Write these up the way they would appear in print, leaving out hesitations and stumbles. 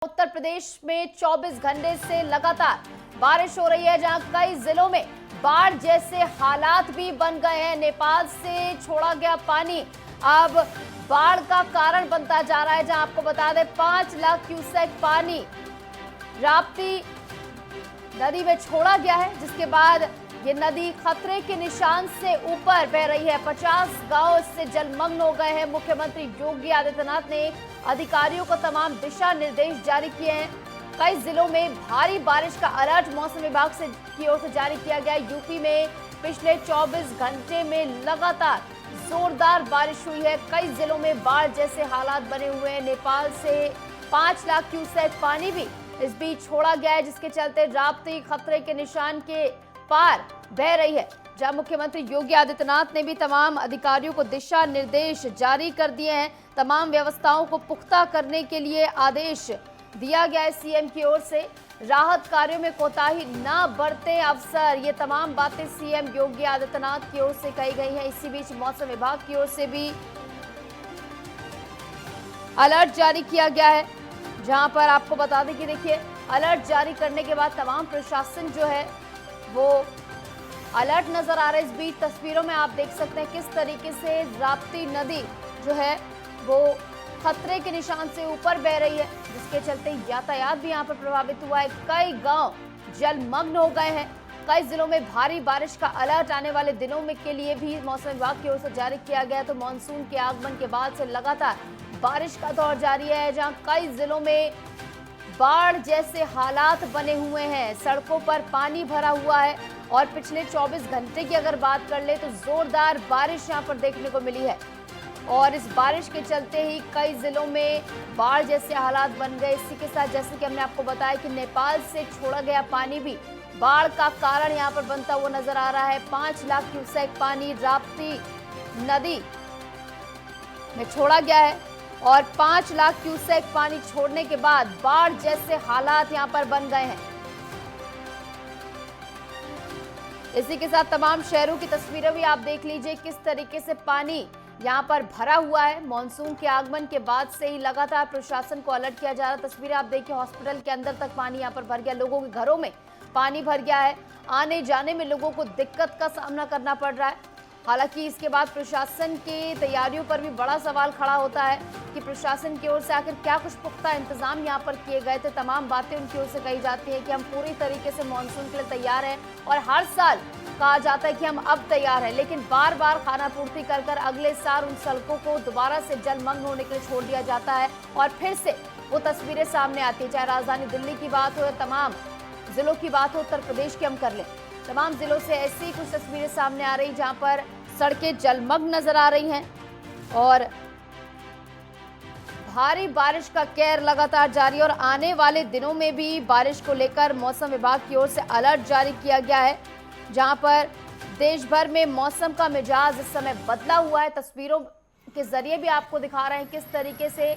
उत्तर प्रदेश में 24 घंटे से लगातार बारिश हो रही है, जहां कई जिलों में बाढ़ जैसे हालात भी बन गए हैं। नेपाल से छोड़ा गया पानी अब बाढ़ का कारण बनता जा रहा है, जहां आपको बता दें 5 लाख क्यूसेक पानी राप्ती नदी में छोड़ा गया है, जिसके बाद ये नदी खतरे के निशान से ऊपर बह रही है। 50 गांव इससे जलमग्न हो गए हैं। मुख्यमंत्री योगी आदित्यनाथ ने अधिकारियों को तमाम दिशा निर्देश जारी किए हैं। कई जिलों में भारी बारिश का अलर्ट मौसम विभाग की ओर से जारी किया गया है। यूपी में पिछले 24 घंटे में लगातार जोरदार बारिश हुई है। कई जिलों में बाढ़ जैसे हालात बने हुए हैं। नेपाल से 5 लाख क्यूसेक पानी भी इस बीच छोड़ा गया है, जिसके चलते राप्ती खतरे के निशान के पार बह रही है। जहां मुख्यमंत्री योगी आदित्यनाथ ने भी तमाम अधिकारियों को दिशा निर्देश जारी कर दिए हैं। तमाम व्यवस्थाओं को पुख्ता करने के लिए आदेश दिया गया है सीएम की ओर से। राहत कार्यों में कोताही न बरते अफसर, ये तमाम बातें सीएम योगी आदित्यनाथ की ओर से कही गई हैं। इसी बीच मौसम विभाग की ओर से भी अलर्ट जारी किया गया है, जहां पर आपको बता दें कि देखिए अलर्ट जारी करने के बाद तमाम प्रशासन जो है वो अलर्ट नजर आ रहा है। इस बीच तस्वीरों में आप देख सकते हैं किस तरीके से राप्ती नदी जो है वो खतरे के निशान से ऊपर बह रही है, जिसके चलते यातायात भी यहाँ पर प्रभावित हुआ है। कई गांव जलमग्न हो गए हैं। कई जिलों में भारी बारिश का अलर्ट आने वाले दिनों में के लिए भी मौसम विभाग की ओर से जारी किया गया। तो मानसून के आगमन के बाद से लगातार बारिश का दौर जारी है, जहाँ कई जिलों में बाढ़ जैसे हालात बने हुए हैं। सड़कों पर पानी भरा हुआ है और पिछले 24 घंटे की अगर बात कर ले तो जोरदार बारिश यहां पर देखने को मिली है। और इस बारिश के चलते ही कई जिलों में बाढ़ जैसे हालात बन गए। इसी के साथ जैसे कि हमने आपको बताया कि नेपाल से छोड़ा गया पानी भी बाढ़ का कारण यहां पर बनता हुआ नजर आ रहा है। 5 लाख क्यूसेक पानी राप्ती नदी में छोड़ा गया है और 5 लाख क्यूसेक पानी छोड़ने के बाद बाढ़ जैसे हालात यहां पर बन गए हैं। इसी के साथ तमाम शहरों की तस्वीरें भी आप देख लीजिए किस तरीके से पानी यहां पर भरा हुआ है। मॉनसून के आगमन के बाद से ही लगातार प्रशासन को अलर्ट किया जा रहा है। तस्वीरें आप देखिए, हॉस्पिटल के अंदर तक पानी यहां पर भर गया, लोगों के घरों में पानी भर गया है। आने जाने में लोगों को दिक्कत का सामना करना पड़ रहा है। हालांकि इसके बाद प्रशासन की तैयारियों पर भी बड़ा सवाल खड़ा होता है कि प्रशासन की ओर से आखिर क्या कुछ पुख्ता इंतजाम यहां पर किए गए थे। तमाम बातें उनकी ओर से कही जाती है कि हम पूरी तरीके से मानसून के लिए तैयार हैं और हर साल कहा जाता है कि हम अब तैयार हैं, लेकिन बार बार खाना पूर्ति कर कर अगले साल उन सड़कों को दोबारा से जलमग्न होने के लिए छोड़ दिया जाता है और फिर से वो तस्वीरें सामने आती है। चाहे राजधानी दिल्ली की बात हो या तमाम जिलों की बात हो, उत्तर प्रदेश की हम कर लें, तमाम जिलों से ऐसी कुछ तस्वीरें सामने आ रही जहां पर सड़कें जलमग्न नजर आ रही हैं और भारी बारिश का कहर लगातार जारी। और आने वाले दिनों में भी बारिश को लेकर मौसम विभाग की ओर से अलर्ट जारी किया गया है, जहां पर देश भर में मौसम का मिजाज इस समय बदला हुआ है। तस्वीरों के जरिए भी आपको दिखा रहे हैं किस तरीके से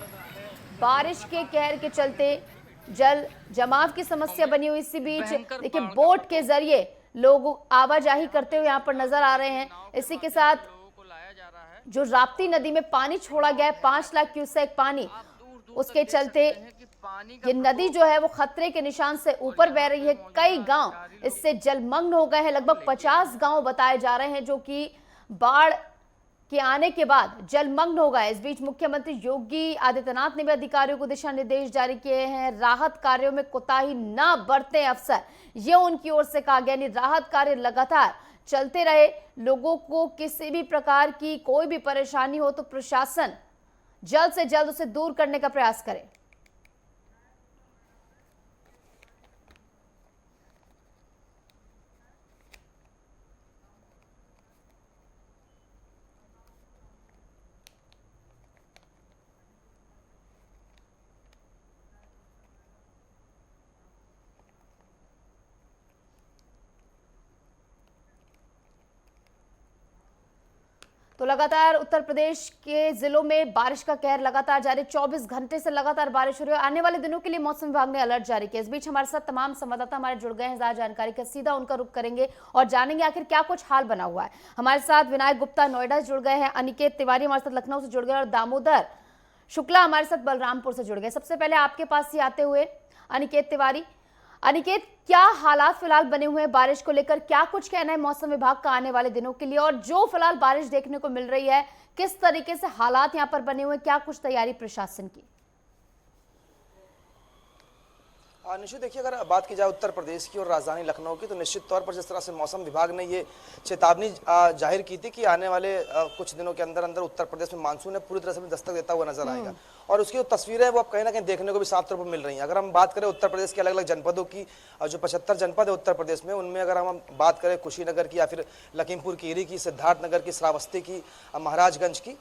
बारिश के कहर के चलते जल जमाव की समस्या बनी हुई। इसी बीच देखिए बोट के जरिए लोग आवाजाही करते हुए यहाँ पर नजर आ रहे हैं। इसी के साथ जो राप्ती नदी में पानी छोड़ा गया है 5 लाख क्यूसेक पानी, उसके चलते ये नदी जो है वो खतरे के निशान से ऊपर बह रही है। कई गांव इससे जलमग्न हो गए हैं। लगभग 50 गांव बताए जा रहे हैं जो कि बाढ़ के आने के बाद जलमग्न हो गए। इस बीच मुख्यमंत्री योगी आदित्यनाथ ने भी अधिकारियों को दिशा निर्देश जारी किए हैं। राहत कार्यों में कोताही न बरतें अफसर, ये उनकी ओर से कहा गया। राहत कार्य लगातार चलते रहे। लोगों को किसी भी प्रकार की कोई भी परेशानी हो तो प्रशासन जल्द से जल्द उसे दूर करने का प्रयास करे। तो लगातार उत्तर प्रदेश के जिलों में बारिश का कहर लगातार जारी। 24 घंटे से लगातार बारिश हो रही है। आने वाले दिनों के लिए मौसम विभाग ने अलर्ट जारी किया। इस बीच हमारे साथ तमाम संवाददाता हमारे जुड़ गए हैं ज्यादा जानकारी का, सीधा उनका रुख करेंगे और जानेंगे आखिर क्या कुछ हाल बना हुआ है। हमारे साथ विनायक गुप्ता नोएडा से जुड़ गए हैं, अनिकेत तिवारी हमारे साथ लखनऊ से जुड़ गए और दामोदर शुक्ला हमारे साथ बलरामपुर से जुड़ गए। सबसे पहले आपके पास ही आते हुए अनिकेत तिवारी। अनिकेत, क्या हालात फिलहाल बने हुए हैं बारिश को लेकर, क्या कुछ कहना है मौसम विभाग का आने वाले दिनों के लिए, और जो फिलहाल बारिश देखने को मिल रही है किस तरीके से हालात यहाँ पर बने हुए हैं, क्या कुछ तैयारी प्रशासन की? निश्चित देखिए, अगर बात की जाए उत्तर प्रदेश की और राजधानी लखनऊ की, तो निश्चित तौर पर जिस तरह से मौसम विभाग ने ये चेतावनी जाहिर की थी कि आने वाले कुछ दिनों के अंदर अंदर उत्तर प्रदेश में मानसून है पूरी तरह से दस्तक देता हुआ नजर आएगा, और उसकी जो तस्वीरें हैं वो अब कहीं ना कहीं देखने को भी साफ तौर पर मिल रही हैं। अगर हम बात करें उत्तर प्रदेश के अलग अलग जनपदों की, जो 75 जनपद है उत्तर प्रदेश में, उनमें अगर हम बात करें कुशीनगर की, या फिर लखीमपुर खीरी की, सिद्धार्थनगर की, श्रावस्ती की, महाराजगंज की,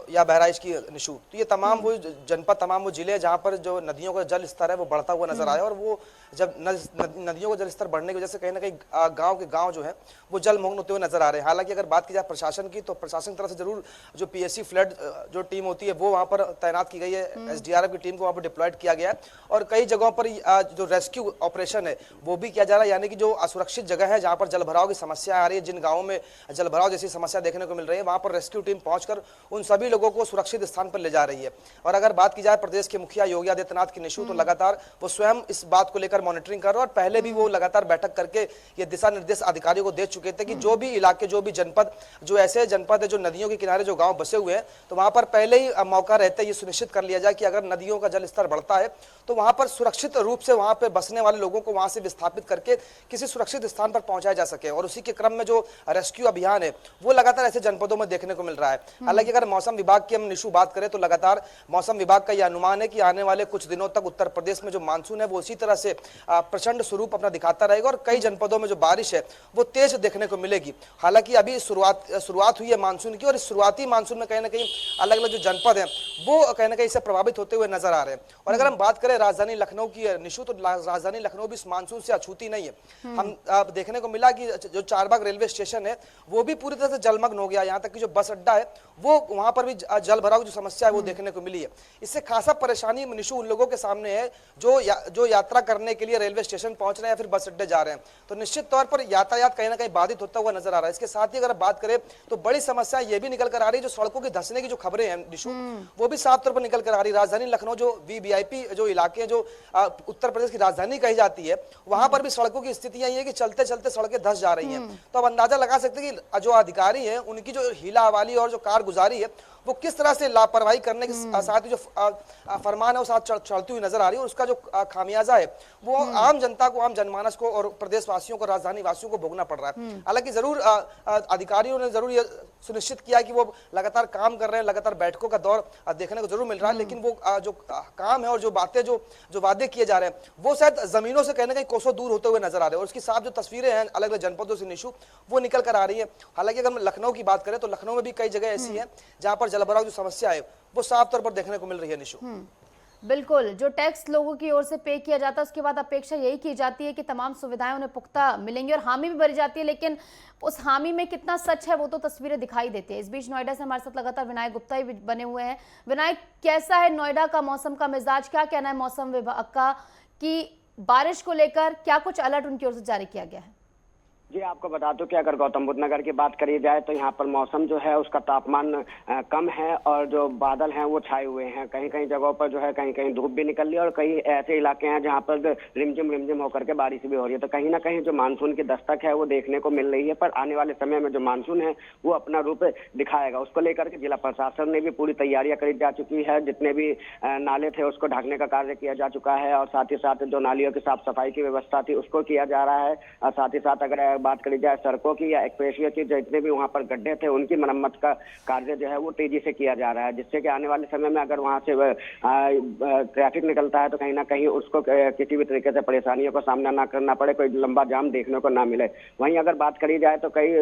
या बहराइच की, निशु, तो ये तमाम वो जनपद, तमाम वो जिले जहाँ पर जो नदियों का जल स्तर है वो बढ़ता हुआ नजर आया, और वो जब नदियों का जल स्तर बढ़ने की वजह से कहीं ना कहीं गांव के गांव जो है वो जलमग्न होते हुए नजर आ रहे हैं। हालांकि अगर बात की जाए प्रशासन की, तो प्रशासन की तरफ से जरूर जो पीएससी फ्लड जो टीम होती है वो वहाँ पर तैनात की गई है, एसडीआरएफ की टीम को वहाँ पर डिप्लॉयड किया गया है, और कई जगहों पर जो रेस्क्यू ऑपरेशन है वो भी किया जा रहा है, यानी कि जो असुरक्षित जगह है जहाँ पर जलभराव की समस्या आ रही है, जिन गाँवों में जलभराव जैसी समस्या देखने को मिल रही है, वहाँ पर रेस्क्यू टीम पहुंचकर उन सभी लोगों को सुरक्षित स्थान पर ले जा रही है। और अगर बात की जाए प्रदेश के मुखिया योगी आदित्यनाथ की, निशु, तो लगातार वो स्वयं इस बात को लेकर मॉनिटरिंग कर रहे हैं, और पहले भी वो लगातार बैठक करके ये दिशा निर्देश अधिकारियों को दे चुके थे कि जो भी इलाके, जो भी जनपद, जो ऐसे जनपद है जो नदियों के किनारे जो गांव बसे हुए हैं, तो वहां पर पहले ही मौका रहते ये सुनिश्चित कर लिया जाए कि अगर नदियों का जल स्तर बढ़ता है तो वहां पर सुरक्षित रूप से वहां पर बसने वाले लोगों को वहां से विस्थापित करके किसी सुरक्षित स्थान पर पहुंचाया जा सके। और उसी के क्रम में जो रेस्क्यू अभियान है वो लगातार ऐसे जनपदों में देखने को मिल रहा है। हालांकि अगर मौसम विभाग की हम, निशु, बात करें तो लगातार मौसम विभाग का यह अनुमान है कि आने वाले कुछ दिनों तक उत्तर प्रदेश में जो मानसून है वो इसी तरह से प्रचंड स्वरूप अपना दिखाता रहेगा, और कई जनपदों में जो बारिश है वो तेज देखने को मिलेगी। हालांकि अभी शुरुआत हुई है मानसून की, और इस शुरुआती मानसून में कहीं ना कहीं अलग अलग जो जनपद हैं वो कहीं ना कहीं इससे प्रभावित होते हुए नजर आ रहे हैं। और अगर हम बात करें राजधानी लखनऊ की, निशु, तो राजधानी लखनऊ भी इस मानसून से अछूती नहीं है। हम देखने को मिला कि जो चारबाग रेलवे स्टेशन है वो भी पूरी तरह से जलमग्न हो गया, यहाँ तक कि जो बस अड्डा है वो वहां पर भी जल भराव जो समस्या है वो देखने को मिली है। इससे खासा परेशानी, निशु, उन लोगों के सामने है जो यात्रा करने के लिए रेलवे स्टेशन पहुंच रहे हैं या फिर बस अड्डे जा रहे हैं, तो निश्चित तौर पर यातायात कहीं ना कहीं बाधित होता हुआ नजर आ रहा है। इसके साथ ही अगर बात करें तो बड़ी समस्या ये भी निकल कर आ रही है, जो सड़कों के धंसने की जो खबरें हैं, निशु, वो भी साफ तौर पर निकल कर आ रही है। राजधानी लखनऊ जो वीवीआईपी जो इलाके जो उत्तर प्रदेश की राजधानी कही जाती है, वहां पर भी सड़कों की स्थितियां ये है कि चलते चलते सड़कें धंस जा रही हैं। तो अब अंदाजा लगा सकते हैं कि जो अधिकारी है उनकी जो हीला हवाली और जो कारगुजारी है वो किस तरह से लापरवाही करने के साथ ही जो फरमान है वो साथ चलती हुई नजर आ रही है, और उसका जो खामियाजा है वो आम जनता को, आम जनमानस को और प्रदेशवासियों को, राजधानी वासियों को भोगना पड़ रहा है। हालांकि जरूर अधिकारियों ने जरूर ये सुनिश्चित किया कि वो लगातार काम कर रहे हैं, लगातार बैठकों का दौर देखने को जरूर मिल रहा है, लेकिन वो जो काम है और जो बातें जो वादे किए जा रहे हैं वो शायद जमीनों से कहीं ना कहीं कोसों दूर होते हुए नजर आ रहे हैं, और उसकी साफ जो तस्वीरें हैं अलग अलग जनपदों से, निशु, वो निकल कर आ रही है। हालांकि अगर हम लखनऊ की बात करें तो लखनऊ में भी कई जगह ऐसी है जहां पर जलभराव जो समस्या है वो साफ तौर पर देखने को मिल रही है, निशु। बिल्कुल, जो टैक्स लोगों की ओर से पे किया जाता है उसके बाद अपेक्षा यही की जाती है कि तमाम सुविधाएं उन्हें पुख्ता मिलेंगी, और हामी भी भरी जाती है, लेकिन उस हामी में कितना सच है वो तो तस्वीरें दिखाई देती है। इस बीच नोएडा से हमारे साथ लगातार विनायक गुप्ता ही बने हुए हैं। विनायक, कैसा है नोएडा का मौसम का मिजाज, क्या कहना है मौसम विभाग का कि बारिश को लेकर क्या कुछ अलर्ट उनकी ओर से जारी किया गया है? जी, आपको बता दूं कि अगर गौतम बुद्ध नगर की बात करी जाए तो यहाँ पर मौसम जो है उसका तापमान कम है, और जो बादल हैं वो छाए हुए हैं। कहीं कहीं जगहों पर जो है कहीं कहीं धूप भी निकल रही है, और कई ऐसे इलाके हैं जहाँ पर रिमझिम होकर के बारिश भी हो रही है। तो कहीं ना कहीं जो मानसून की दस्तक है वो देखने को मिल रही है, पर आने वाले समय में जो मानसून है वो अपना रूप दिखाएगा। उसको लेकर के जिला प्रशासन ने भी पूरी तैयारियां करी जा चुकी है। जितने भी नाले थे उसको ढकने का कार्य किया जा चुका है, और साथ ही साथ जो नालियों की साफ सफाई की व्यवस्था थी उसको किया जा रहा है। और साथ ही साथ अगर बात करी जाए सड़कों की या एक्सप्रेसवे की, जितने भी वहां पर गड्ढे थे उनकी मरम्मत का कार्य जो है वो तेजी से किया जा रहा है, जिससे कि आने वाले समय में अगर वहां से ट्रैफिक निकलता है तो कहीं ना कहीं उसको किसी भी तरीके से परेशानियों का सामना ना करना पड़े, कोई लंबा जाम देखने को ना मिले। वहीं अगर बात करी जाए तो कई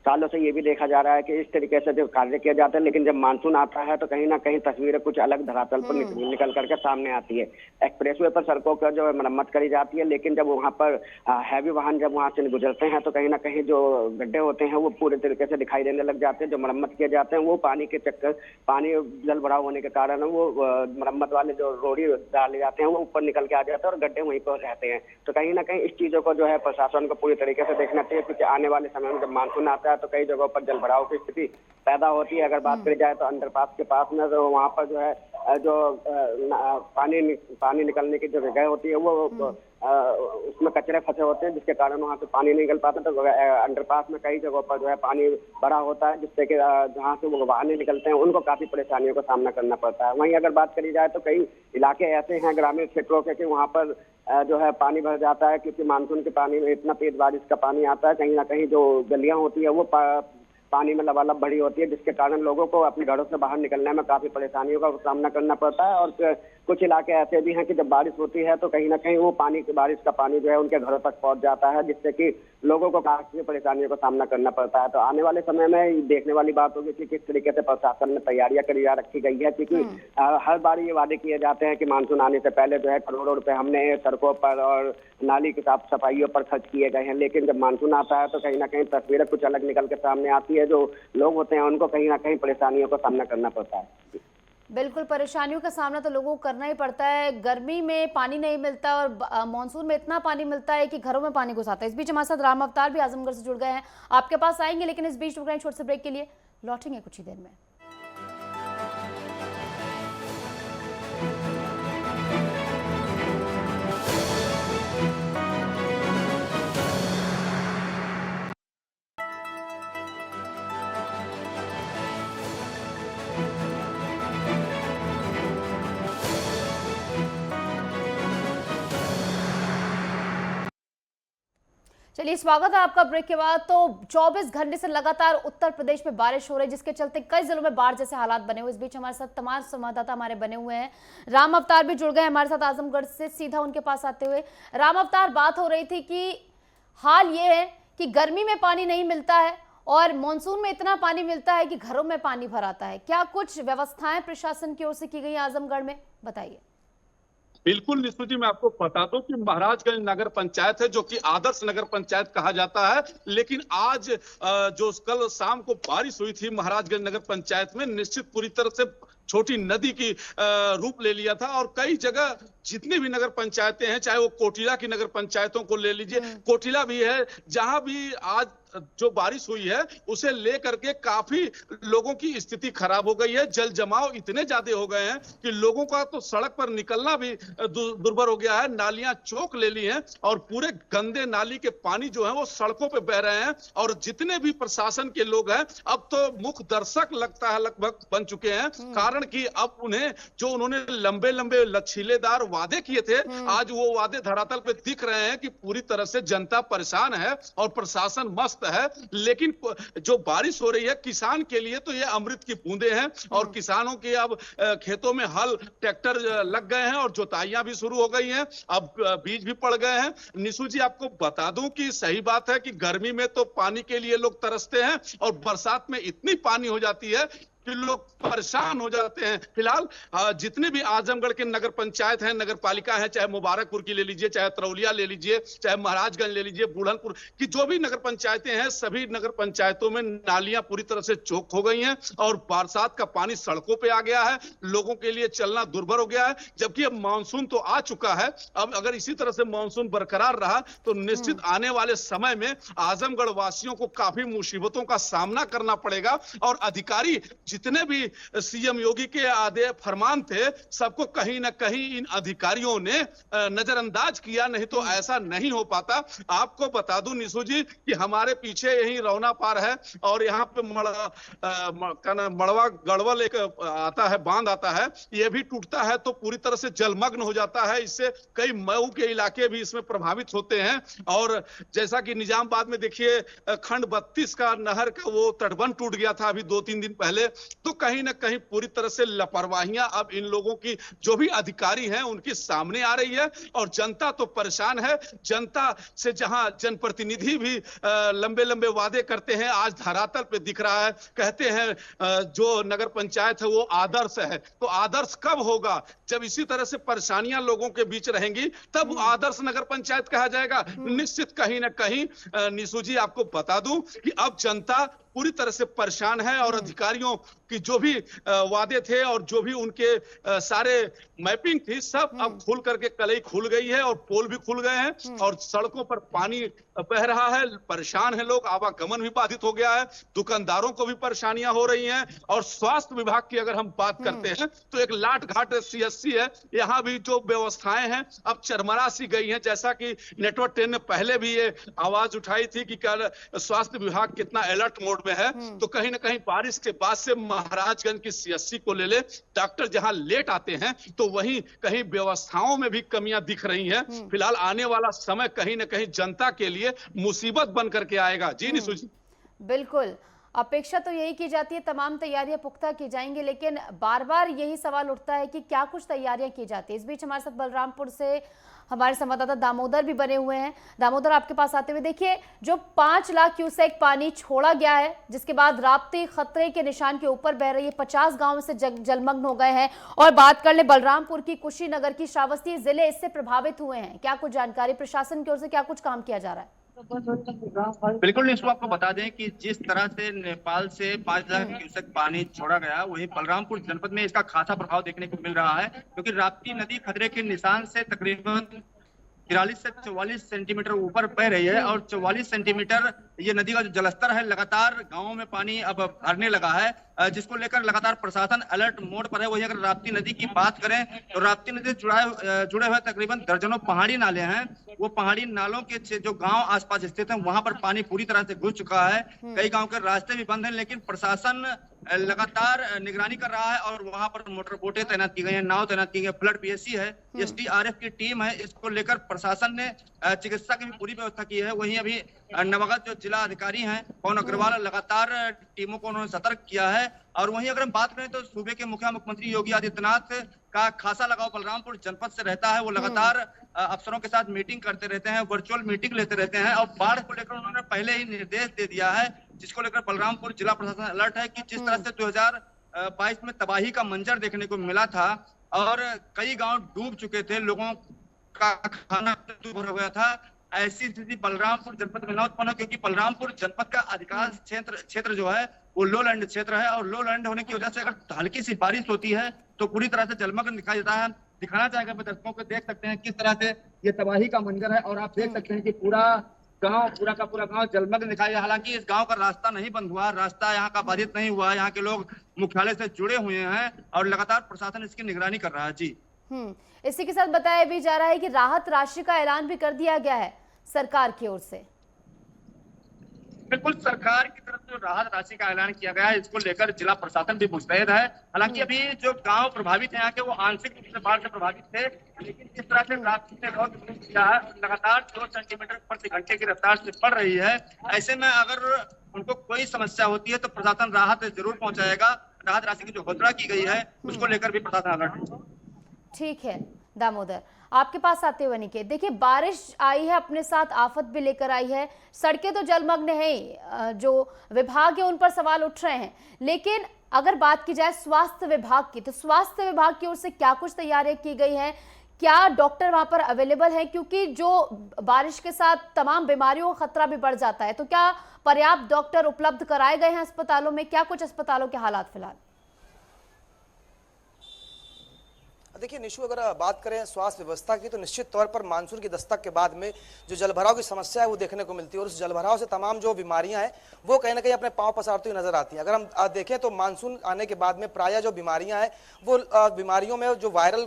सालों से ये भी देखा जा रहा है कि इस तरीके से जो कार्य किया जाता है, लेकिन जब मानसून आता है तो कहीं ना कहीं तस्वीरें कुछ अलग धरातल पर निकल करके सामने आती है। एक्सप्रेसवे पर सड़कों का जो मरम्मत करी जाती है, लेकिन जब वहां पर हैवी वाहन जब वहां से गुजरते हैं तो कहीं ना कहीं जो गड्ढे होते हैं वो पूरे तरीके से दिखाई देने लग जाते हैं। जो मरम्मत किए जाते हैं वो पानी के चक्कर, पानी जल भराव होने के कारण वो मरम्मत वाले जो रोड़ी डाले जाते हैं वो ऊपर निकल के आ जाते हैं और गड्ढे वहीं पर रहते हैं। तो कहीं ना कहीं इस चीजों को जो है प्रशासन को पूरी तरीके से देखना चाहिए, क्योंकि आने वाले समय में जब मानसून आता है तो कई जगहों पर जल भराव की स्थिति पैदा होती है। अगर बात करी जाए तो अंडरपास के पास में तो वहाँ पर जो है जो पानी निकलने की जो जगह होती है वो उसमें कचरे फंसे होते हैं, जिसके कारण वहाँ से पानी नहीं निकल पाता। तो अंडरपास में कई जगहों पर जो है पानी भरा होता है, जिससे कि जहाँ से वो वाहन निकलते हैं उनको काफी परेशानियों का सामना करना पड़ता है। वहीं अगर बात करी जाए तो कई इलाके ऐसे हैं ग्रामीण क्षेत्रों के कि वहाँ पर जो है पानी भर जाता है, क्योंकि मानसून के पानी में इतना तेज बारिश का पानी आता है, कहीं ना कहीं जो गलियां होती है वो पानी में लबालब भरी होती है, जिसके कारण लोगों को अपने घरों से बाहर निकलने में काफी परेशानियों का सामना करना पड़ता है। और कुछ इलाके ऐसे भी हैं कि जब बारिश होती है तो कहीं ना कहीं वो बारिश का पानी जो है उनके घरों तक पहुंच जाता है, जिससे कि लोगों को काफी परेशानियों का सामना करना पड़ता है। तो आने वाले समय में देखने वाली बात होगी कि किस तरीके से प्रशासन ने तैयारियां करी जा रखी गई है, क्योंकि हर बार ये वादे किए जाते हैं कि मानसून आने से पहले जो है करोड़ों रुपए हमने सड़कों पर और नाली की साफ सफाइयों पर खर्च किए गए हैं, लेकिन जब मानसून आता है तो कहीं ना कहीं तस्वीरें कुछ अलग निकल के सामने आती है। जो लोग होते हैं उनको कहीं ना कहीं परेशानियों का सामना करना पड़ता है। बिल्कुल, परेशानियों का सामना तो लोगों को करना ही पड़ता है। गर्मी में पानी नहीं मिलता और मानसून में इतना पानी मिलता है कि घरों में पानी घुस आता है। इस बीच हमारे साथ राम अवतार भी आजमगढ़ से जुड़ गए हैं, आपके पास आएंगे, लेकिन इस बीच रुक रहे हैं छोटे से ब्रेक के लिए, लौटेंगे कुछ ही देर में। चलिए, स्वागत है आपका ब्रेक के बाद। तो 24 घंटे से लगातार उत्तर प्रदेश में बारिश हो रही है, जिसके चलते कई जिलों में बाढ़ जैसे हालात बने हुए। इस बीच हमारे साथ तमाम संवाददाता हमारे बने हुए हैं। राम अवतार भी जुड़ गए हमारे साथ आजमगढ़ से, सीधा उनके पास आते हुए। राम अवतार, बात हो रही थी कि हाल ये है कि गर्मी में पानी नहीं मिलता है और मानसून में इतना पानी मिलता है कि घरों में पानी भर आता है। क्या कुछ व्यवस्थाएं प्रशासन की ओर से की गई आजमगढ़ में, बताइए। बिल्कुल निशु जी, मैं आपको बता दूं कि महाराजगंज नगर पंचायत है जो कि आदर्श नगर पंचायत कहा जाता है, लेकिन आज जो कल शाम को बारिश हुई थी महाराजगंज नगर पंचायत में, निश्चित पूरी तरह से छोटी नदी की रूप ले लिया था। और कई जगह जितनी भी नगर पंचायतें हैं, चाहे वो कोटिला की नगर पंचायतों को ले लीजिए, कोटिला भी है, जहां भी आज जो बारिश हुई है उसे लेकर के काफी लोगों की स्थिति खराब हो गई है। जल जमाव इतने ज्यादा हो गए हैं कि लोगों का तो सड़क पर निकलना भी दुर्भर हो गया है। नालियां चौक ले ली हैं और पूरे गंदे नाली के पानी जो है वो सड़कों पे बह रहे हैं। और जितने भी प्रशासन के लोग हैं अब तो मुख्य दर्शक लगता है लगभग बन चुके हैं, कारण कि अब उन्हें जो उन्होंने लंबे लंबे लचीलेदार वादे किए थे, आज वो वादे धरातल पे दिख रहे हैं कि पूरी तरह से जनता परेशान है और प्रशासन मस्त है। लेकिन जो बारिश हो रही है किसान के लिए तो ये अमृत की बूंदे हैं। और किसानों के अब खेतों में हल ट्रैक्टर लग गए हैं और जुताइयां भी शुरू हो गई हैं, अब बीज भी पड़ गए हैं। निशु जी, आपको बता दूं कि सही बात है कि गर्मी में तो पानी के लिए लोग तरसते हैं और बरसात में इतनी पानी हो जाती है कि लोग परेशान हो जाते हैं। फिलहाल जितने भी आजमगढ़ के नगर पंचायत हैं, नगर पालिका है, चाहे मुबारकपुर की ले लीजिए, चाहे तरौलिया ले लीजिए, चाहे महाराजगंज ले लीजिए, बुढ़नपुर की जो भी नगर पंचायतें हैं, सभी नगर पंचायतों में नालियां पूरी तरह से चौक हो गई हैं और बरसात का पानी सड़कों पे आ गया है। लोगों के लिए चलना दुर्भर हो गया है, जबकि अब मानसून तो आ चुका है। अब अगर इसी तरह से मानसून बरकरार रहा तो निश्चित आने वाले समय में आजमगढ़ वासियों को काफी मुसीबतों का सामना करना पड़ेगा। और अधिकारी जितने भी सीएम योगी के आदेश फरमान थे, सबको कहीं ना कहीं इन अधिकारियों ने नजरअंदाज किया, नहीं तो ऐसा नहीं हो पाता। आपको बता दूं निशु जी कि हमारे पीछे यही रौना पार है और यहाँ पे मड़वा गढ़वल एक आता है, बांध आता है, ये भी टूटता है तो पूरी तरह से जलमग्न हो जाता है। इससे कई मऊ के इलाके भी इसमें प्रभावित होते हैं। और जैसा कि निजामबाद में देखिए खंड 32 का नहर का वो तटबंध टूट गया था अभी 2-3 दिन पहले। तो कहीं ना कहीं पूरी तरह से लापरवाहियां अब इन लोगों की जो भी अधिकारी हैं उनके सामने आ रही है और जनता तो परेशान है। जनता से जहां जनप्रतिनिधि भी लंबे लंबे वादे करते हैं, आज धरातल पे दिख रहा है। कहते हैं जो नगर पंचायत है वो आदर्श है, तो आदर्श कब होगा? जब इसी तरह से परेशानियां लोगों के बीच रहेंगी तब आदर्श नगर पंचायत कहा जाएगा। निश्चित कहीं ना कहीं निशु जी आपको बता दूं कि अब जनता पूरी तरह से परेशान है और अधिकारियों की जो भी वादे थे और जो भी उनके सारे मैपिंग थी सब अब खुल करके कलई खुल गई है और पोल भी खुल गए हैं और सड़कों पर पानी बह रहा है। परेशान है लोग, आवागमन भी बाधित हो गया है, दुकानदारों को भी परेशानियां हो रही हैं। और स्वास्थ्य विभाग की अगर हम बात करते हैं तो एक लाट घाट CSC है, यहाँ भी जो व्यवस्थाएं हैं अब चरमरा सी गई हैं। जैसा कि नेटवर्क 10 ने पहले भी ये आवाज उठाई थी कि कल स्वास्थ्य विभाग कितना अलर्ट मोड में है, तो कहीं ना कहीं बारिश के बाद से महाराजगंज की CSC को ले ले, डॉक्टर जहां लेट आते हैं तो वहीं कहीं व्यवस्थाओं में भी कमियां दिख रही हैं। फिलहाल आने वाला समय कहीं ना कहीं जनता के लिए मुसीबत बन करके आएगा। जी निशु जी, बिल्कुल अपेक्षा तो यही की जाती है, तमाम तैयारियां पुख्ता की जाएंगी, लेकिन बार बार यही सवाल उठता है कि क्या कुछ तैयारियां की जाती है। इस बीच हमारे साथ बलरामपुर से हमारे संवाददाता दामोदर भी बने हुए हैं। दामोदर, आपके पास आते हुए, देखिए जो 5 लाख क्यूसेक पानी छोड़ा गया है, जिसके बाद राप्ती खतरे के निशान के ऊपर बह रही है, 50 गांव से जलमग्न हो गए हैं। और बात कर ले बलरामपुर की, कुशीनगर की, श्रावस्ती जिले इससे प्रभावित हुए हैं। क्या कुछ जानकारी, प्रशासन की ओर से क्या कुछ काम किया जा रहा है? बिल्कुल निशु, आपको बता दें कि जिस तरह से नेपाल से 5 लाख क्यूसेक पानी छोड़ा गया, वहीं बलरामपुर जनपद में इसका खासा प्रभाव देखने को मिल रहा है, क्योंकि राप्ती नदी खतरे के निशान से तकरीबन 43 से 44 सेंटीमीटर ऊपर बह रही है। और 44 सेंटीमीटर ये नदी का जो जलस्तर है, लगातार गांवों में पानी अब भरने लगा है, जिसको लेकर लगातार प्रशासन अलर्ट मोड पर है। वही अगर राप्ती नदी की बात करें तो राप्ती नदी जुड़े हुए तकरीबन दर्जनों पहाड़ी नाले हैं। वो पहाड़ी नालों के जो गांव आसपास स्थित हैं, वहां पर पानी पूरी तरह से घुस चुका है। कई गांव के रास्ते भी बंद हैं, लेकिन प्रशासन लगातार निगरानी कर रहा है और वहां पर मोटर बोटें तैनात की गई हैं, नाव तैनात की गई है, फ्लड PSC है, SDRF की टीम है। इसको लेकर प्रशासन ने चिकित्सा की भी पूरी व्यवस्था की है। वहीं अभी नवागत जो जिला अधिकारी हैं पवन अग्रवाल, लगातार टीमों को उन्होंने सतर्क किया है। और वहीं अगर हम बात करें तो सूबे के मुख्यमंत्री योगी आदित्यनाथ का खासा लगाव बलरामपुर जनपद से रहता है। वो लगातार अफसरों के साथ मीटिंग करते रहते हैं, वर्चुअल मीटिंग लेते रहते हैं। और बाढ़ को लेकर उन्होंने पहले ही निर्देश दे दिया है, जिसको लेकर बलरामपुर जिला प्रशासन अलर्ट है कि जिस तरह से 2022 में तबाही का मंजर देखने को मिला था और कई गांव डूब चुके थे, लोगों का खाना डूब हो गया था, ऐसी स्थिति बलरामपुर जनपद में न उत्पन्न हो, क्योंकि बलरामपुर जनपद का अधिकांश क्षेत्र जो है वो लो लैंड क्षेत्र है। और लो लैंड होने की वजह से अगर हल्की सी बारिश होती है तो पूरी तरह से जलमग्न दिखाई देता है। दिखाना चाहेगा, दर्शकों को देख सकते हैं किस तरह से ये तबाही का मंजर है। और आप देख सकते हैं कि पूरा का पूरा गांव जलमग्न दिखाई दे। हालांकि इस गांव का रास्ता नहीं बंद हुआ, रास्ता यहाँ का बाधित नहीं हुआ, यहाँ के लोग मुख्यालय से जुड़े हुए हैं और लगातार प्रशासन इसकी निगरानी कर रहा है। जी, इसी के साथ बताया भी जा रहा है कि राहत राशि का ऐलान भी कर दिया गया है सरकार की ओर से। बिल्कुल, सरकार की तरफ से राहत राशि का ऐलान किया गया है, इसको लेकर जिला प्रशासन भी मुस्तैद है। हालांकि अभी जो गांव प्रभावित है यहाँ के, वो आंशिक रूप से बाढ़ से प्रभावित थे, लेकिन इस तरह से राप्ती ने बहुत किया है, लगातार 2 सेंटीमीटर प्रति घंटे की रफ्तार से पड़ रही है। ऐसे में अगर उनको कोई समस्या होती है तो प्रशासन राहत जरूर पहुंचाएगा। राहत राशि की जो घोषणा की गई है उसको लेकर भी प्रशासन अलर्ट है। ठीक है दामोदर, आपके पास आते हुए निकेत, देखिए बारिश आई है, अपने साथ आफत भी लेकर आई है। सड़कें तो जलमग्न हैं, जो विभाग है उन पर सवाल उठ रहे हैं, लेकिन अगर बात की जाए स्वास्थ्य विभाग की, तो स्वास्थ्य विभाग की ओर से क्या कुछ तैयारियां की गई हैं? क्या डॉक्टर वहां पर अवेलेबल है? क्योंकि जो बारिश के साथ तमाम बीमारियों का खतरा भी बढ़ जाता है, तो क्या पर्याप्त डॉक्टर उपलब्ध कराए गए हैं अस्पतालों में? क्या कुछ अस्पतालों के हालात फिलहाल? देखिए निशु, अगर बात करें स्वास्थ्य व्यवस्था की तो निश्चित तौर पर मानसून की दस्तक के बाद में जो जलभराव की समस्या है वो देखने को मिलती है और उस जलभराव से तमाम जो बीमारियां हैं वो कहीं ना कहीं अपने पांव पसारती हुई नजर आती हैं। अगर हम देखें तो मानसून आने के बाद में प्रायः जो बीमारियां हैं वो बीमारियों में जो वायरल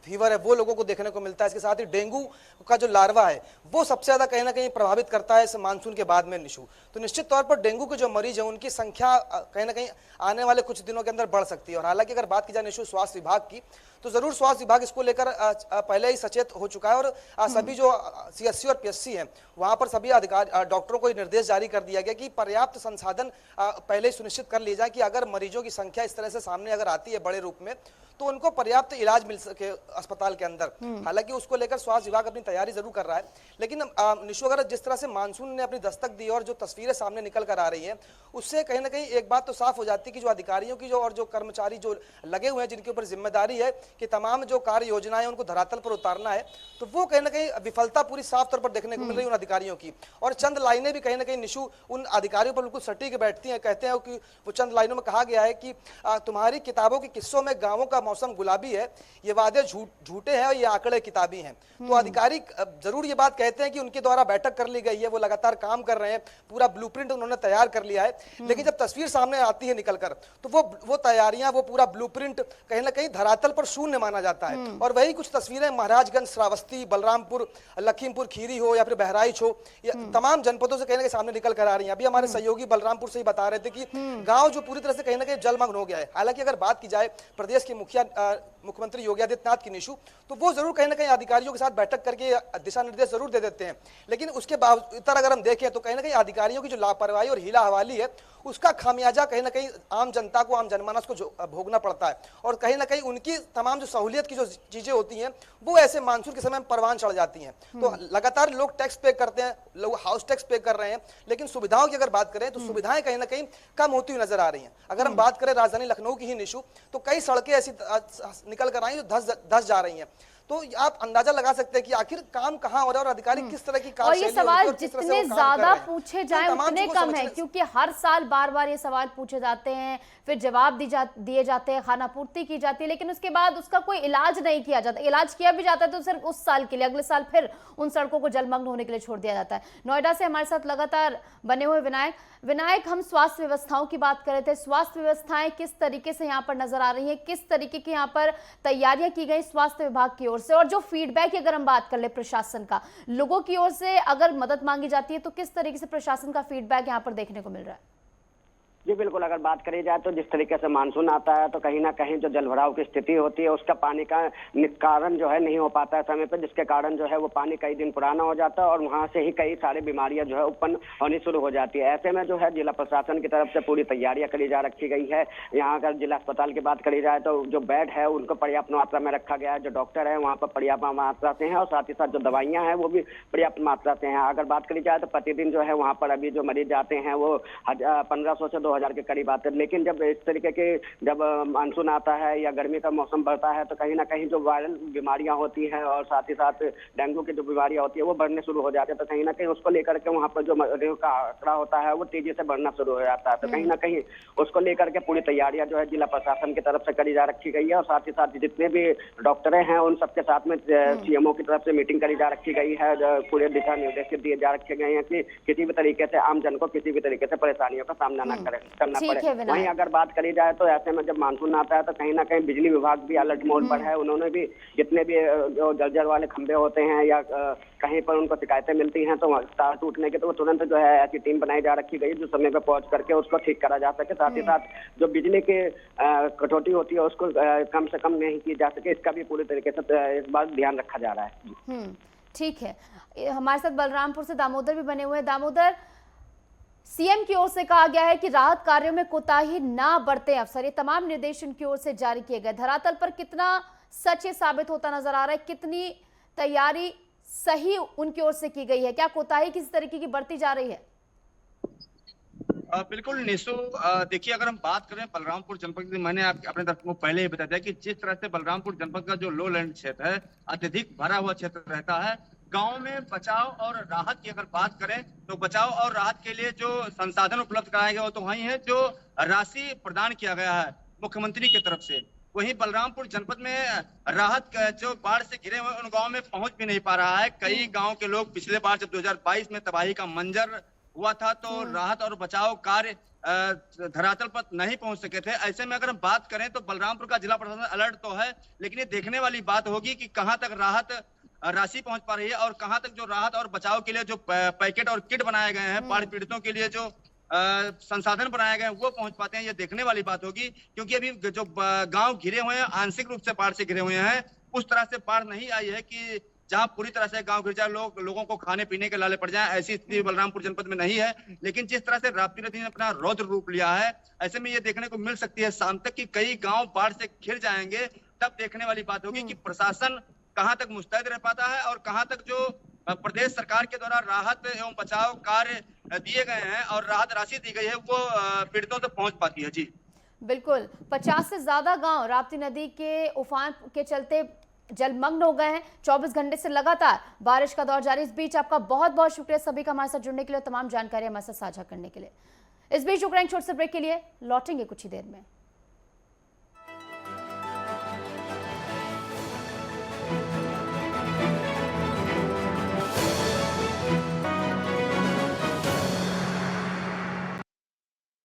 फीवर है वो लोगों को देखने को मिलता है। इसके साथ ही डेंगू का जो लार्वा है वो सबसे ज्यादा कहीं ना कहीं प्रभावित करता है इस मानसून के बाद में निशु। तो निश्चित तौर पर डेंगू के जो मरीज हैं उनकी संख्या कहीं ना कहीं आने वाले कुछ दिनों के अंदर बढ़ सकती है। और हालांकि अगर बात की जाए निशु स्वास्थ्य विभाग की, तो जरूर स्वास्थ्य विभाग इसको लेकर पहले ही सचेत हो चुका है और सभी जो CSC और PSC हैं वहां पर सभी अधिकारी डॉक्टरों को निर्देश जारी कर दिया गया कि पर्याप्त संसाधन पहले ही सुनिश्चित कर लिए जाए कि अगर मरीजों की संख्या इस तरह से सामने अगर आती है बड़े रूप में तो उनको पर्याप्त इलाज मिल सके अस्पताल के अंदर। हालांकि उसको लेकर स्वास्थ्य विभाग अपनी तैयारी जरूर कर रहा है, लेकिन निशु अगर जिस तरह से मानसून ने अपनी दस्तक दी और जो तस्वीरें सामने निकल कर आ रही हैं, उससे कहीं ना कहीं एक बात तो साफ हो जाती है कि जो अधिकारियों की जो और जो कर्मचारी जो लगे हुए हैं, जिनके ऊपर जिम्मेदारी है कि तमाम जो कार्य योजनाएं उनको धरातल पर उतारना है, तो वो कहीं ना कहीं विफलता पूरी साफ तौर पर देखने को मिल रही है उन अधिकारियों की। और चंद लाइनें भी कहीं ना कहीं निशु उन अधिकारियों पर बिल्कुल सटीक बैठती हैं। कहते हैं कि वो चंद लाइनों में कहा गया है कि तुम्हारी किताबों के किस्सों में गांवों का मौसम गुलाबी है, ये वादे झूठे हैं और ये आंकड़े किताबी हैं। तो अधिकारी जरूर ये बात कहते हैं कि उनके द्वारा बैठक कर ली गई है, वो लगातार काम कर रहे हैं, पूरा ब्लूप्रिंट उन्होंने तैयार कर लिया है, लेकिन जब तस्वीर सामने आती है निकलकर, तो वो तैयारियां, वो पूरा ब्लूप्रिंट कहीं ना कहीं धरातल पर शून्य माना जाता है। और वही कुछ तस्वीरें महाराजगंज, श्रावस्ती, बलरामपुर, लखीमपुर खीरी हो या फिर बहराइच हो, तमाम जनपदों से कहीं ना कहीं सामने निकल कर आ रही है। अभी हमारे सहयोगी बलरामपुर से ही बता रहे थे कि गांव जो पूरी तरह से कहीं ना कहीं जलमग्न हो गया है। हालांकि अगर बात की जाए प्रदेश के मुख्यमंत्री योगी आदित्यनाथ की निशु, तो वो जरूर कहीं ना कहीं अधिकारियों के साथ बैठक करके दिशा निर्देश जरूर दे देते हैं, लेकिन उसके बावजूद अगर हम देखें तो कहीं ना कहीं अधिकारियों की जो लापरवाही और हीला हवाली है, उसका खामियाजा कहीं ना कहीं आम जनता को, आम जनमानस को भोगना पड़ता है। और कहीं ना कहीं उनकी तमाम जो सहूलियत की जो चीजें होती हैं, वो ऐसे मानसून के समय में परवान चढ़ जाती हैं। तो लगातार लोग टैक्स पे करते हैं, लोग हाउस टैक्स पे कर रहे हैं, लेकिन सुविधाओं की अगर बात करें तो सुविधाएं कहीं ना कहीं कम होती हुई नजर आ रही हैं। अगर हम बात करें राजधानी लखनऊ की ही निशु, तो कई सड़कें ऐसी निकल कर आई जो धस जा रही हैं। तो आप अंदाजा लगा सकते हैं कि आखिर काम कहाँ हो रहा है और अधिकारी किस तरह की और ये सवाल जितने ज्यादा पूछे जाएं उतने कम है, क्योंकि हर साल बार बार ये सवाल पूछे जाते हैं, फिर जवाब दिए जाते हैं, खानापूर्ति की जाती है, लेकिन उसके बाद उसका कोई इलाज नहीं किया जाता। इलाज किया भी जाता है तो सिर्फ उस साल के लिए, अगले साल फिर उन सड़कों को जलमग्न होने के लिए छोड़ दिया जाता है। नोएडा से हमारे साथ लगातार बने हुए विनायक, हम स्वास्थ्य व्यवस्थाओं की बात कर रहे थे। स्वास्थ्य व्यवस्थाएं किस तरीके से यहाँ पर नजर आ रही है, किस तरीके की यहाँ पर तैयारियां की गई स्वास्थ्य विभाग की ओर से, और जो फीडबैक की अगर हम बात कर ले प्रशासन का, लोगों की ओर से अगर मदद मांगी जाती है तो किस तरीके से प्रशासन का फीडबैक यहाँ पर देखने को मिल रहा है? जी बिल्कुल, अगर बात करी जाए तो जिस तरीके से मानसून आता है तो कहीं ना कहीं जो जलभराव की स्थिति होती है, उसका पानी का निस्तारण जो है नहीं हो पाता है समय पर, जिसके कारण जो है वो पानी कई दिन पुराना हो जाता है और वहां से ही कई सारी बीमारियां जो है उत्पन्न होनी शुरू हो जाती है। ऐसे में जो है जिला प्रशासन की तरफ से पूरी तैयारियां करी जा रखी गई है। यहाँ अगर जिला अस्पताल की बात करी जाए तो जो बेड है उनको पर्याप्त मात्रा में रखा गया है, जो डॉक्टर है वहाँ पर पर्याप्त मात्रा से है, और साथ ही साथ जो दवाइयाँ हैं वो भी पर्याप्त मात्रा से हैं। अगर बात करी जाए तो प्रतिदिन जो है वहाँ पर अभी जो मरीज आते हैं वो 1500 से 2000 के करीब आते हैं। लेकिन जब इस तरीके के जब मानसून आता है या गर्मी का मौसम बढ़ता है तो कहीं ना कहीं जो वायरल बीमारियां होती हैं और साथ ही साथ डेंगू की जो बीमारियां होती है वो बढ़ने शुरू हो जाती है। तो कहीं ना कहीं उसको लेकर के वहाँ पर जो मरीजों का आंकड़ा होता है वो तेजी से बढ़ना शुरू हो जाता है। तो कहीं ना कहीं उसको लेकर के पूरी तैयारियां जो है जिला प्रशासन की तरफ से करी जा रखी गई है, और साथ ही साथ जितने भी डॉक्टर हैं उन सबके साथ में सीएमओ की तरफ से मीटिंग करी जा रखी गई है, पूरे दिशा निर्देश दिए जा रखे गए हैं कि किसी भी तरीके से आम जन को किसी भी तरीके से परेशानियों का सामना न करना पड़े। वहीं अगर बात करी जाए तो ऐसे में जब मानसून आता है तो कहीं ना कहीं बिजली विभाग भी अलर्ट मोड पर है। उन्होंने भी जितने भी जो जर्जर वाले खंभे होते हैं या कहीं पर उनको शिकायतें मिलती हैं तो तार टूटने के, तो वो तुरंत जो है ऐसी टीम बनाई जा रखी गई जो समय पर पहुंच करके उसको ठीक करा जा सके। साथ ही साथ जो बिजली की कटौती होती है उसको कम से कम नहीं की जा सके, इसका भी पूरी तरीके से इस बार ध्यान रखा जा रहा है। ठीक है, हमारे साथ बलरामपुर से दामोदर भी बने हुए हैं। दामोदर, सीएम की ओर से कहा गया है कि राहत कार्यों में कोताही ना बरतें अफसर, ये तमाम निर्देश उनकी ओर से जारी किए गए। धरातल पर कितना सच ये साबित होता नजर आ रहा है, कितनी तैयारी सही उनकी ओर से की गई है, क्या कोताही किसी तरीके की बरती जा रही है? बिल्कुल निशु, देखिए अगर हम बात करें बलरामपुर जनपद की, मैंने अपने तरफ को पहले ही बता दिया कि जिस तरह से बलरामपुर जनपद का जो लो लैंड क्षेत्र है अत्यधिक भरा हुआ क्षेत्र रहता है, गांव में बचाव और राहत की अगर बात करें तो बचाव और राहत के लिए जो संसाधन उपलब्ध कराए गए वो तो वहीं है, जो राशि प्रदान किया गया है मुख्यमंत्री की तरफ से। वहीं बलरामपुर जनपद में राहत जो बाढ़ से घिरे हुए उन गाँव में पहुंच भी नहीं पा रहा है। कई गाँव के लोग पिछले बार जब 2022 में तबाही का मंजर हुआ था तो राहत और बचाव कार्य धरातल पर नहीं पहुंच सके थे। ऐसे में अगर हम बात करें तो बलरामपुर का जिला प्रशासन अलर्ट तो है, लेकिन ये देखने वाली बात होगी कि कहां तक राहत राशि पहुंच पा रही है और कहां तक जो राहत और बचाव के लिए जो पैकेट और किट बनाए गए हैं, बाढ़ पीड़ितों के लिए जो संसाधन बनाए गए हैं वो पहुंच पाते हैं, ये देखने वाली बात होगी। क्योंकि अभी जो गांव घिरे हुए हैं आंशिक रूप से बाढ़ से घिरे हुए हैं, उस तरह से बाढ़ नहीं आई है कि जहां पूरी तरह से गांव गिर जाए, लोगों को खाने पीने के लाले पड़ जाए, ऐसी स्थिति बलरामपुर जनपद में नहीं है। लेकिन जिस तरह से राप्ती नदी ने अपना रौद्र रूप लिया है, ऐसे में ये देखने को मिल सकती है शाम तक कि कई गांव बाढ़ से घिर जाएंगे। तब देखने वाली बात होगी कि प्रशासन कहां तक मुस्तैद रह पाता है और कहां तक जो प्रदेश सरकार के द्वारा राहत एवं बचाव कार्य दिए गए हैं और राहत राशि दी गई है वो पीड़ितों तक पहुंच पाती है। जी बिल्कुल, 50 से ज्यादा गांव राप्ती नदी के उफान के चलते जलमग्न हो गए हैं। 24 घंटे से लगातार बारिश का दौर जारी। इस बीच आपका बहुत बहुत शुक्रिया सभी का हमारे साथ जुड़ने के लिए, तमाम जानकारी हमारे साथ साझा करने के लिए। इस बीच रुक रहे हैं छोटे से ब्रेक के लिए, लौटेंगे कुछ ही देर में।